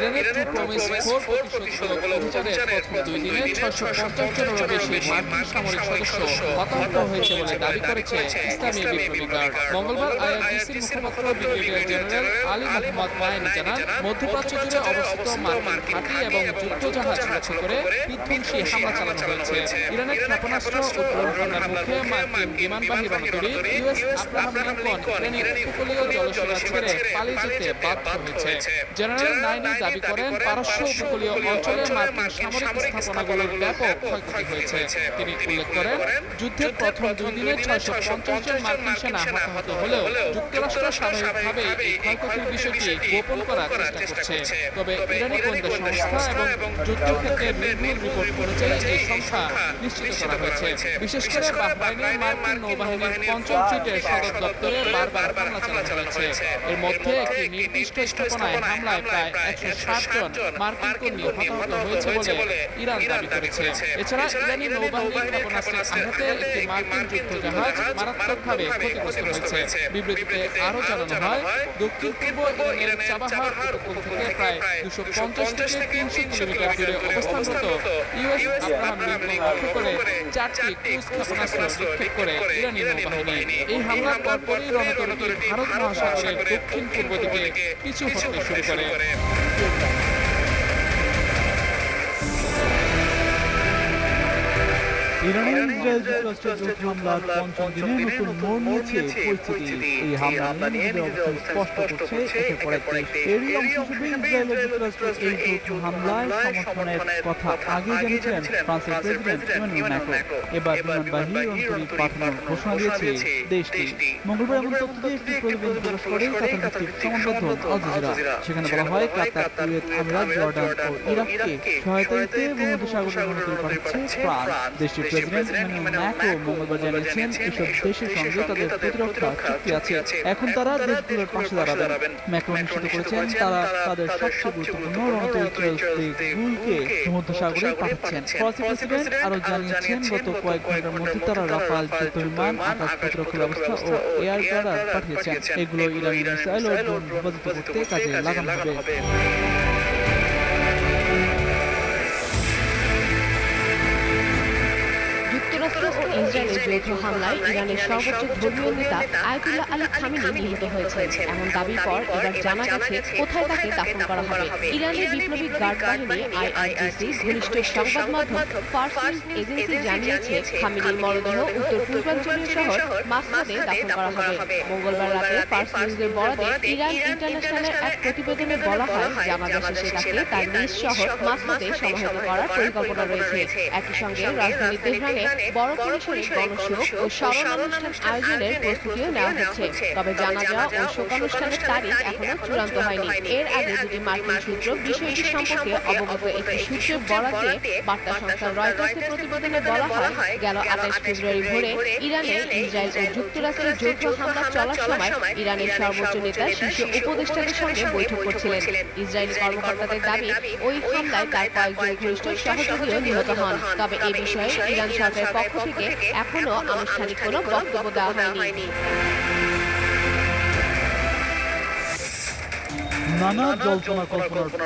ইরানের true promise 4 প্রতিশোধমূলক অভিযানের প্রথম 2 দিনে 650 জনেরও বেশি মার্কিন সামরিক সদস্য হতাহত হয়েছে বলে দাবি করেছে ইসলামী বিপ্লবী গার্ড। মঙ্গলবার আইআরজিসির মুখপাত্র brigadier general Ali Mohammad mine জানান, মধ্যপ্রাচ্য জুড়ে অবস্থিত মার্কিন ঘাঁটি এবং যুদ্ধজাহাজ লক্ষ্য করে বিধ্বংসী হামলা চালানো হয়েছে। ইরানের ক্ষেপণাস্ত্র উৎক্ষেপণের মুখে মার্কিন বিমানবাহী রণতরী ইউএস আব্রাহাম লিঙ্কন ইরানি উপকূলীয় জলসীমা ছেড়ে পালিয়ে যেতে বাধ্য হয়েছে। জেনারেল নাইনি দাবি করেন, পারস্য উপকূলীয় অঞ্চলে মার্কিন সামরিক স্থাপনাগুলোর ব্যাপক ক্ষয়ক্ষতি হয়েছে। তিনি উল্লেখ করেন, যুদ্ধের প্রথম 2 দিনে 650 জন মার্কিন সেনা হতাহত হলেও যুক্তরাষ্ট্র স্বাভাবিকভাবেই এই ক্ষয়ক্ষতির বিষয়টি গোপন করার চেষ্টা করছে। তবে ইরানি গোয়েন্দা সংস্থা এবং যুদ্ধক্ষেত্রের নির্ভুল রিপোর্ট অনুযায়ী এই সংখ্যা নিশ্চিত করা হয়েছে। বিশেষ করে বাহরাইনের মার্কিন নৌবাহিনীর 5ম ফ্লিটের সদর দপ্তরে বারবার হামলা চালানো হয়েছে। এর মধ্যে একটি নির্দিষ্ট স্থাপনায় হামলায় প্রায় 160 জন মার্কিন কর্মী হতাহত হয়েছে বলে ইরান দাবি করেছে। এছাড়া ইরানি নৌবাহিনীর ক্ষেপণাস্ত্রের আঘাতে একটি মার্কিন যুদ্ধজাহাজ মারাত্মকভাবে ক্ষতিগ্রস্ত হয়েছে। বিবৃতিতে আরও জানানো হয়, দক্ষিণ পূর্ব ইরানের চাবাহার উপকূল থেকে প্রায় 250 থেকে 300 কিলোমিটার দূরে অবস্থানরত ইউএস আব্রাহাম লিঙ্কন লক্ষ্য করে 4টি ক্রুজ ক্ষেপণাস্ত্র নিক্ষেপ করে ইরানি নৌবাহিনী। এই হামলার পরপরই রণতরীটি ভারত মহাসাগরের দক্ষিণ পূর্ব দিকে পিছু হটতে শুরু করে। ইরানের ইসরায়েল যুক্তরাষ্ট্রের যৌথ হামলার 5ম দিনে নতুন মোড় নিয়েছে পরিস্থিতি। এই হামলা নিয়ে নিজেদের অবস্থান স্পষ্ট করছে একের পর এক। এরই অংশ হিসেবে ইসরায়েল ও যুক্তরাষ্ট্রের এই যৌথ হামলায় সমর্থনের কথা আগে জানিয়েছিলেন ফ্রান্সের প্রেসিডেন্ট ইমানুয়েল ম্যাক্রো। এবার বিমানবাহী রণতরী পাঠানোর ঘোষণা দিয়েছে দেশটি। মঙ্গলবার এমন তথ্য দিয়ে একটি প্রতিবেদন প্রকাশ করে কাতার ভিত্তিক সংবাদ মাধ্যম আল জাজিরা। সেখানে বলা হয়, কাতার, কুয়েত, আমিরাত, জর্ডান ও ইরাককে সহায়তা দিতে ভূমধ্যসাগরের রণতরী পাঠাচ্ছে ফ্রান্স। দেশটির প্রেসিডেন্ট ইমানুয়েল ম্যাক্রো মঙ্গলবার জানিয়েছেন, এসব দেশের সঙ্গে তাদের প্রতিরক্ষা চুক্তি আছে, এখন তারা দেশগুলোর পাশে দাঁড়াবেন। ম্যাক্রো নিশ্চিত করেছেন, তারা তাদের সবচেয়ে গুরুত্বপূর্ণ রণতরী গুলকে ভূমধ্যসাগরে পাঠাচ্ছেন। ফরাসি প্রেসিডেন্ট আরও জানিয়েছেন, গত কয়েক ঘন্টার মধ্যে তারা রাফাল যুদ্ধবিমান, আকাশ প্রতিরক্ষা ব্যবস্থা ও এয়ার রাডার পাঠিয়েছেন। এগুলো ইরানি মিসাইল ও ড্রোন বিপর্যস্ত করতে কাজে লাগানো হবে। যুক্তরাষ্ট্র ও ইসরায়েলের যৌথ হামলায় ইরানের সর্বোচ্চ ধর্মীয় নেতা আয়াতুল্লাহ আলী খামেনি নিহত হয়েছে। এমন দাবির পর এবার জানা গেছে কোথায় তাকে দাফন করা হবে। ইরানের বিপ্লবী গার্ড বাহিনী আইআরজিসি ঘনিষ্ঠ সংবাদ মাধ্যম ফার্স নিউজ এজেন্সি জানিয়েছে, খামেনির মরদেহ উত্তর পূর্বাঞ্চলীয় শহর মাসমাদে দাফন করা হবে। মঙ্গলবার রাতে ফার্স নিউজের বরাতে ইরান ইন্টারন্যাশনালের এক প্রতিবেদনে বলা হয়, জানাজা শেষে তাকে তার নিজ শহর মাসমাদে সমাহিত করার পরিকল্পনা রয়েছে। একই সঙ্গে রাজধানী তেহরানে বড় পরিসরে গণশোক ও স্মরণ অনুষ্ঠান আয়োজনের প্রস্তুতিও নেওয়া হচ্ছে। তবে জানাজা ও শোকানুষ্ঠানের তারিখ এখনো চূড়ান্ত হয়নি। এর আগে দুটি মার্কিন সূত্র বিষয়টি সম্পর্কে অবগত। একটি সূত্রের বরাতে বার্তা সংস্থা রয়টার্সের প্রতিবেদনে বলা হয়, গেল 28 ফেব্রুয়ারি ভোরে ইরানে ইসরায়েল ও যুক্তরাষ্ট্রের যৌথ হামলা চলার সময় ইরানের সর্বোচ্চ নেতা শীর্ষ উপদেষ্টাদের সঙ্গে বৈঠক করছিলেন। ইসরায়েলি কর্মকর্তাদের দাবি, ওই হামলায় তার কয়েকজন ঘনিষ্ঠ সহযোগীও নিহত হন। তবে এ বিষয়ে ইরান সরকারের পক্ষ থেকে এখনো আনুষ্ঠানিক কোনো বক্তব্য দেওয়া হয়নি। নানা জল্পনা কল্পনার পর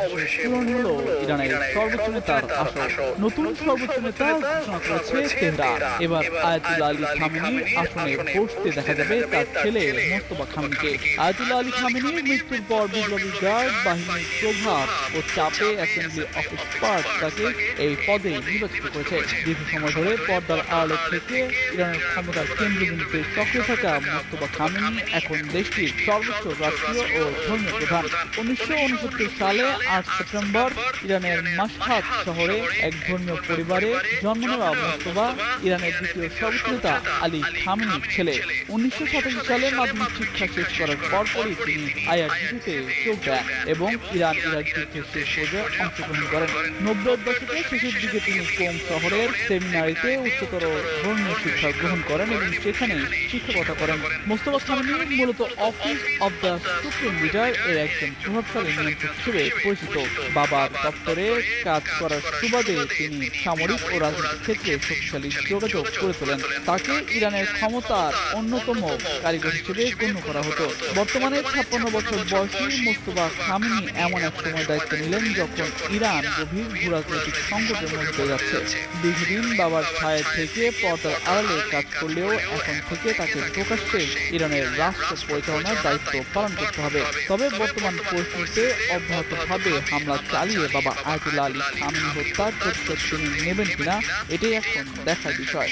অবশেষে পূরণ হলো ইরানের সর্বোচ্চ নেতার আসন। নতুন সর্বোচ্চ নেতা ঘোষণা করেছে তেহরান। এবার আয়াতুল্লাহ আলী খামেনি আসনে বসতে দেখা যাবে তার ছেলে মোস্তফা খামেনিকে। আয়াতুল্লাহ আলী খামেনির মৃত্যুর পর বিপ্লবী গার্ড বাহিনীর প্রভাব ও চাপে অ্যাসেম্বলি অফ এক্সপার্ট তাকে এই পদে নির্বাচিত করেছে। দীর্ঘ সময় ধরে পর্দার আড়ালে থেকে ইরানের ক্ষমতার কেন্দ্রবিন্দুতে সক্রিয় থাকা মোস্তফা খামেনি এখন দেশটির সর্বোচ্চ রাষ্ট্রীয় ও ধর্মীয় প্রধান। 1969 সালে 8 সেপ্টেম্বর ইরানের মাশহাদ শহরে এক ধর্মীয় পরিবারে জন্ম নেওয়া মোস্তফা ইরানের দ্বিতীয় সর্বোচ্চ নেতা আলী খামেনির ছেলে। 1987 সালে মাধ্যমিক শিক্ষা শেষ করার পরপরই তিনি আইআরজিসিতে যোগ দেন এবং ইরাক যুদ্ধের শেষ পর্যায়ে অংশগ্রহণ করেন। 90-এর দশকের শেষের দিকে তিনি কোম শহরের সেমিনারিতে উচ্চতর ধর্মীয় শিক্ষা গ্রহণ করেন এবং সেখানে শিক্ষকতা করেন। মোস্তফা খামেনি মূলত office of the supreme leader বিষয় এর একজন প্রভাবশালী নিয়ন্ত্রক হিসেবে পরিচিত। বাবার দপ্তরে কাজ করার সুবাদে তিনি সামরিক ও রাজনৈতিক ক্ষেত্রে শক্তিশালী যোগাযোগ করে তোলেন। তাকে ইরানের ক্ষমতার অন্যতম কারিগর হিসেবে গণ্য করা হতো। বর্তমানে 56 বছর বয়সী মোস্তফা খামেনি এমন এক সময় দায়িত্ব নিলেন যখন ইরান গভীর ভূরাজনৈতিক সংকটের মধ্যে যাচ্ছে। দীর্ঘদিন বাবার ছায়া থেকে পর্দার আড়ালে কাজ করলেও এখন থেকে তাকে প্রকাশ্যে ইরানের রাষ্ট্র পরিচালনার দায়িত্ব পালন করতে হবে। তবে বর্তমান পরিস্থিতিতে অব্যাহতভাবে হামলা চালিয়ে বাবা আয়াতুল্লাহ আলী খামেনি হত্যার প্রতিশোধ তিনি নেবেন কিনা, এটাই এখন দেখার বিষয়।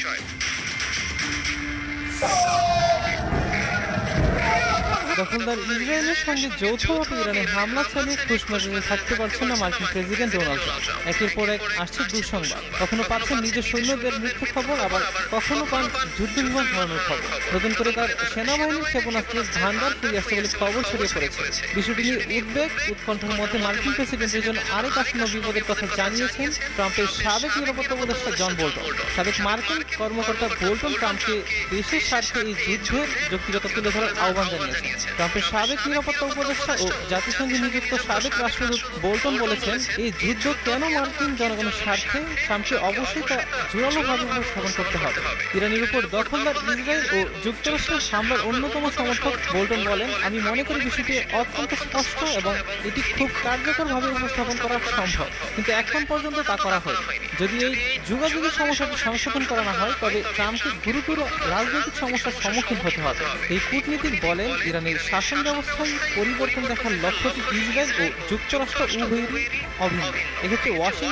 দখলদার ইসরায়েলের সঙ্গে যৌথভাবে ইরানে হামলা চালিয়ে খুশমেজাজে থাকতে পারছেন না মার্কিন প্রেসিডেন্ট ডোনাল্ড ট্রাম্প। একের পর এক আসছে দুঃসংবাদ। কখনো পাচ্ছেন নিজের সৈন্যদের মৃত্যু খবর, আবার কখনো পান যুদ্ধ বিমান হারানোর খবর। নতুন করে তার সেনাবাহিনীর ক্ষেপণাস্ত্রের ভান্ডার ফিরে আসছে বলে খবর ছড়িয়ে পড়েছে। বিষয়টি নিয়ে উদ্বেগ উৎকণ্ঠার মধ্যে মার্কিন প্রেসিডেন্টের জন্য আরেক আসন্ন বিপদের কথা জানিয়েছেন ট্রাম্পের সাবেক নিরাপত্তা উপদেষ্টা জন বোল্টন। সাবেক মার্কিন কর্মকর্তা বোল্টন ট্রাম্পকে দেশের স্বার্থে এই যুদ্ধের যৌক্তিকতা তুলে ধরার আহ্বান জানিয়েছেন। ট্রাম্পের সাবেক নিরাপত্তা উপদেষ্টা ও জাতিসংঘে নিযুক্ত সাবেক রাষ্ট্রদূত বোল্টন বলেছেন, এই যুদ্ধ কেন মার্কিন জনগণের স্বার্থে, ট্রাম্পকে অবশ্যই তা জোরালোভাবে উপস্থাপন করতে হবে। ইরানের উপর দখলদার ইসরায়েল ও যুক্তরাষ্ট্রের হামলার অন্যতম সমর্থক বোল্টন বলেন, আমি মনে করি বিষয়টি অত্যন্ত স্পষ্ট এবং এটি খুব কার্যকরভাবে উপস্থাপন করা সম্ভব, কিন্তু এখন পর্যন্ত তা করা হয়নি। যদি এই যোগাযোগের সমস্যাটি সংশোধন করা না হয় তবে ট্রাম্পকে গুরুতর রাজনৈতিক সমস্যার সম্মুখীন হতে হবে। এই কূটনীতিক বলেন, ইরানের শাসন ব্যবস্থায় পরিবর্তন দেখার লক্ষ্যটি ইসরায়েল ও যুক্তরাষ্ট্র উভয়েরই অভিন্ন। এক্ষেত্রে ওয়াশিংটন